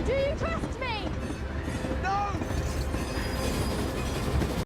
Do you trust me? No!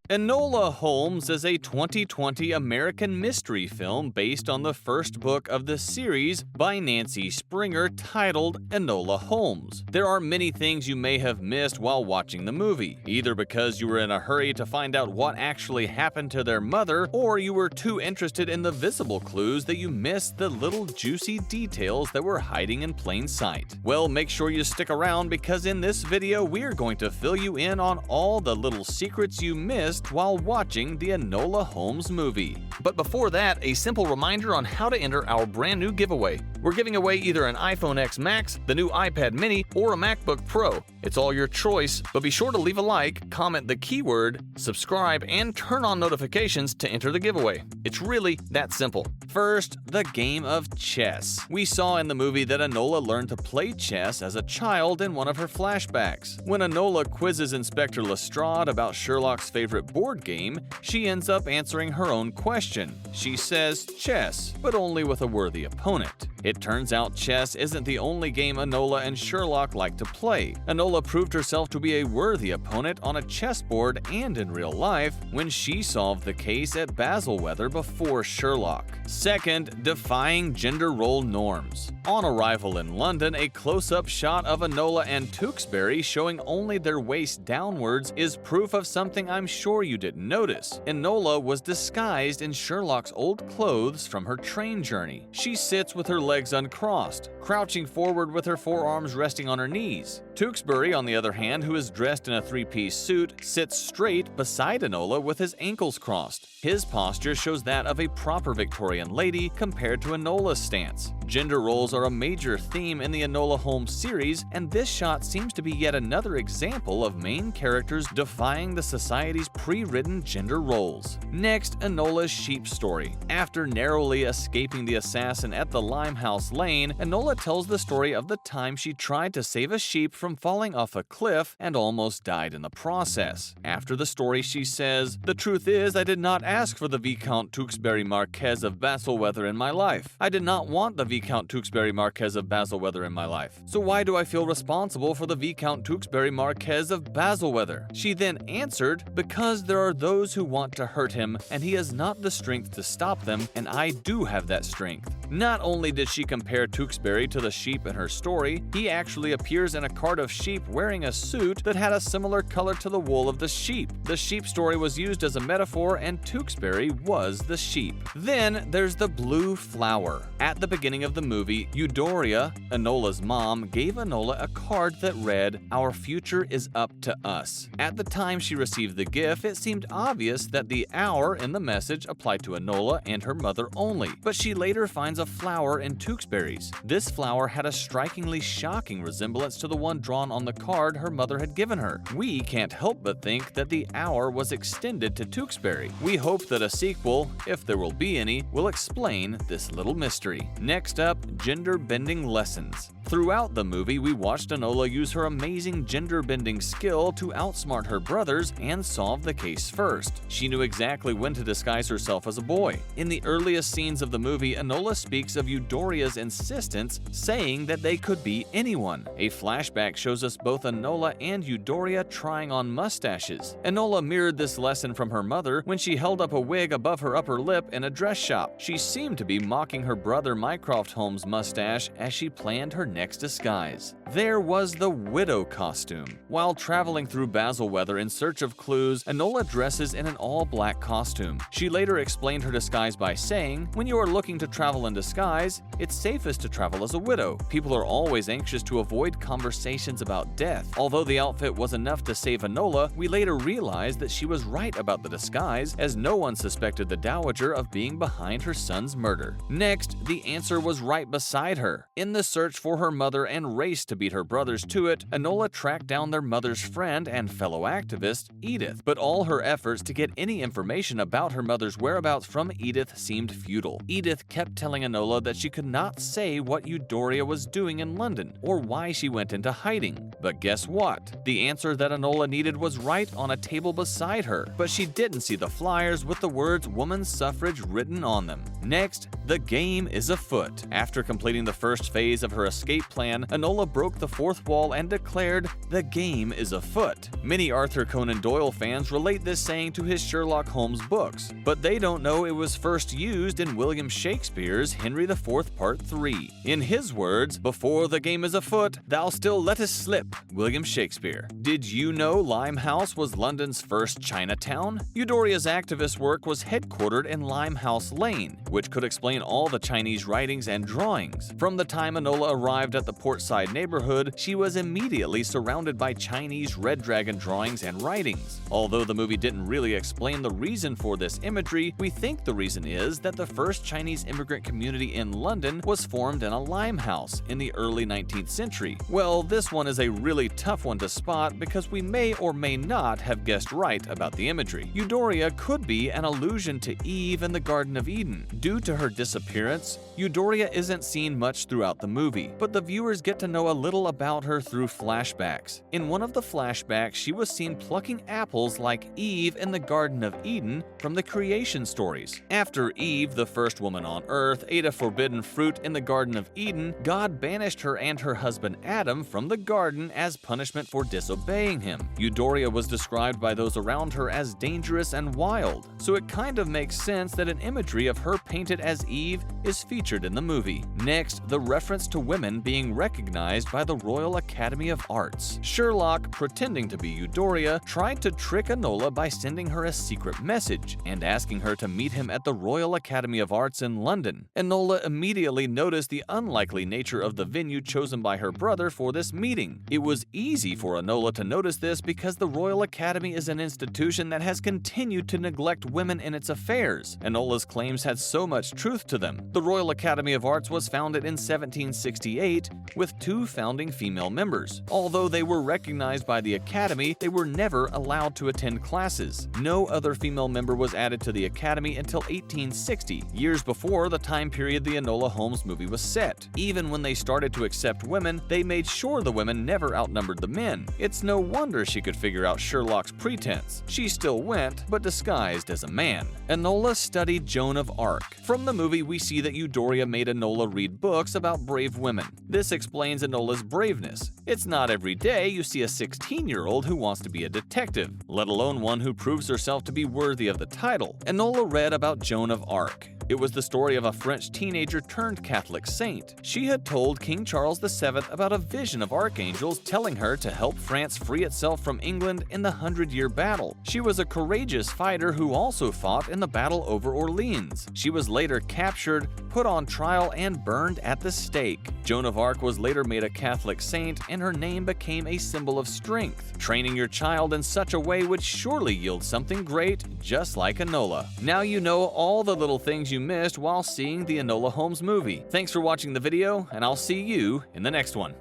Enola Holmes is a 2020 American mystery film based on the first book of the series by Nancy Springer titled Enola Holmes. There are many things you may have missed while watching the movie, either because you were in a hurry to find out what actually happened to their mother, or you were too interested in the visible clues that you missed the little juicy details that were hiding in plain sight. Well, make sure you stick around because in this video we're going to fill you in on all the little secrets you missed while watching the Enola Holmes movie. But before that, a simple reminder on how to enter our brand new giveaway. We're giving away either an iPhone X Max, the new iPad mini, or a MacBook Pro. It's all your choice, but be sure to leave a like, comment the keyword, subscribe, and turn on notifications to enter the giveaway. It's really that simple. First, the game of chess. We saw in the movie that Enola learned to play chess as a child in one of her flashbacks. When Enola quizzes Inspector Lestrade about Sherlock's favorite board game, she ends up answering her own question. She says chess, but only with a worthy opponent. It turns out chess isn't the only game Enola and Sherlock like to play. Enola proved herself to be a worthy opponent on a chessboard and in real life when she solved the case at Baselweather before Sherlock. Second, defying gender role norms. On arrival in London, a close-up shot of Enola and Tewkesbury showing only their waist downwards is proof of something I'm sure you didn't notice. Enola was disguised in Sherlock's old clothes from her train journey. She sits with her legs uncrossed, crouching forward with her forearms resting on her knees. Tewkesbury, on the other hand, who is dressed in a three-piece suit, sits straight beside Enola with his ankles crossed. His posture shows that of a proper Victorian lady compared to Enola's stance. Gender roles are a major theme in the Enola Holmes series, and this shot seems to be yet another example of main characters defying the society's pre-written gender roles. Next, Enola's sheep story. After narrowly escaping the assassin at the Limehouse Lane, Enola tells the story of the time she tried to save a sheep from falling off a cliff and almost died in the process. After the story, she says, "The truth is, I did not ask for the Viscount Tewkesbury Marquess of Baselweather in my life. I did not want the Viscount Tewkesbury Marquess of Baselweather in my life. So why do I feel responsible for the Viscount Tewkesbury Marquess of Baselweather?" She then answered, "Because there are those who want to hurt him, and he has not the strength to stop them, and I do have that strength." Not only did she compare Tewkesbury to the sheep in her story, he actually appears in a cart of sheep wearing a suit that had a similar color to the wool of the sheep. The sheep story was used as a metaphor, and Tewkesbury was the sheep. Then there's the blue flower. At the beginning of the movie, Eudora, Enola's mom, gave Enola a card that read, "Our future is up to us." At the time she received the gift, it seemed obvious that the "our" in the message applied to Enola and her mother only, but she later finds a flower in Tewkesbury's. This flower had a strikingly shocking resemblance to the one drawn on the card her mother had given her. We can't help but think that the "our" was extended to Tewkesbury. We hope that a sequel, if there will be any, will explain this little mystery. Next up, gender-bending lessons. Throughout the movie, we watched Enola use her amazing gender-bending skill to outsmart her brothers and solve the case first. She knew exactly when to disguise herself as a boy. In the earliest scenes of the movie, Enola speaks of Eudora's insistence, saying that they could be anyone. A flashback shows us both Enola and Eudora trying on mustaches. Enola mirrored this lesson from her mother when she held up a wig above her upper lip in a dress shop. She seemed to be mocking her brother Mycroft Holmes' mustache as she planned her next disguise. There was the widow costume. While traveling through Baselweather in search of clues, Enola dresses in an all-black costume. She later explained her disguise by saying, "When you are looking to travel in disguise, it's safest to travel as a widow. People are always anxious to avoid conversations about death." Although the outfit was enough to save Enola, we later realized that she was right about the disguise, as no one suspected the Dowager of being behind her son's murder. Next, the answer was right beside her. In the search for her mother and race to beat her brothers to it, Enola tracked down their mother's friend and fellow activist, Edith. But all her efforts to get any information about her mother's whereabouts from Edith seemed futile. Edith kept telling Enola that she could not say what Eudora was doing in London or why she went into hiding. But guess what? The answer that Enola needed was right on a table beside her, but she didn't see the flyers with the words "woman's suffrage" written on them. Next, the game is afoot. After completing the first phase of her escape escape plan, Enola broke the fourth wall and declared, "The game is afoot." Many Arthur Conan Doyle fans relate this saying to his Sherlock Holmes books, but they don't know it was first used in William Shakespeare's Henry IV Part 3. In his words, "Before the game is afoot, thou still lettest slip," William Shakespeare. Did you know Limehouse was London's first Chinatown? Eudoria's activist work was headquartered in Limehouse Lane, which could explain all the Chinese writings and drawings. From the time Enola arrived at the Portside neighborhood, she was immediately surrounded by Chinese red dragon drawings and writings. Although the movie didn't really explain the reason for this imagery, we think the reason is that the first Chinese immigrant community in London was formed in a limehouse in the early 19th century. Well, this one is a really tough one to spot because we may or may not have guessed right about the imagery. Eudoria could be an allusion to Eve in the Garden of Eden. Due to her disappearance, Eudoria isn't seen much throughout the movie, but the viewers get to know a little about her through flashbacks. In one of the flashbacks, she was seen plucking apples like Eve in the Garden of Eden from the creation stories. After Eve, the first woman on earth, ate a forbidden fruit in the Garden of Eden, God banished her and her husband Adam from the garden as punishment for disobeying him. Eudoria was described by those around her as dangerous and wild, so it kind of makes sense that an imagery of her painted as Eve is featured in the movie. Next, the reference to women being recognized by the Royal Academy of Arts. Sherlock, pretending to be Eudoria, tried to trick Enola by sending her a secret message and asking her to meet him at the Royal Academy of Arts in London. Enola immediately noticed the unlikely nature of the venue chosen by her brother for this meeting. It was easy for Enola to notice this because the Royal Academy is an institution that has continued to neglect women in its affairs. Enola's claims had so much truth to them. The Royal Academy of Arts was founded in 1768 with 2 founding female members. Although they were recognized by the Academy, they were never allowed to attend classes. No other female member was added to the Academy until 1860, years before the time period the Enola Holmes movie was set. Even when they started to accept women, they made sure the women never outnumbered the men. It's no wonder she could figure out Sherlock's pretense. She still went, but disguised as a man. Enola studied Joan of Arc. From the movie, we see that Eudoria made Enola read books about brave women. This explains Enola's braveness. It's not every day you see a 16-year-old who wants to be a detective, let alone one who proves herself to be worthy of the title. Enola read about Joan of Arc. It was the story of a French teenager turned Catholic saint. She had told King Charles VII about a vision of archangels telling her to help France free itself from England in the 100-Year Battle. She was a courageous fighter who also fought in the battle over Orleans. She was later captured, put on trial, and burned at the stake. Joan of Arc was later made a Catholic saint, and her name became a symbol of strength. Training your child in such a way would surely yield something great, just like Enola. Now you know all the little things you missed while seeing the Enola Holmes movie. Thanks for watching the video, and I'll see you in the next one.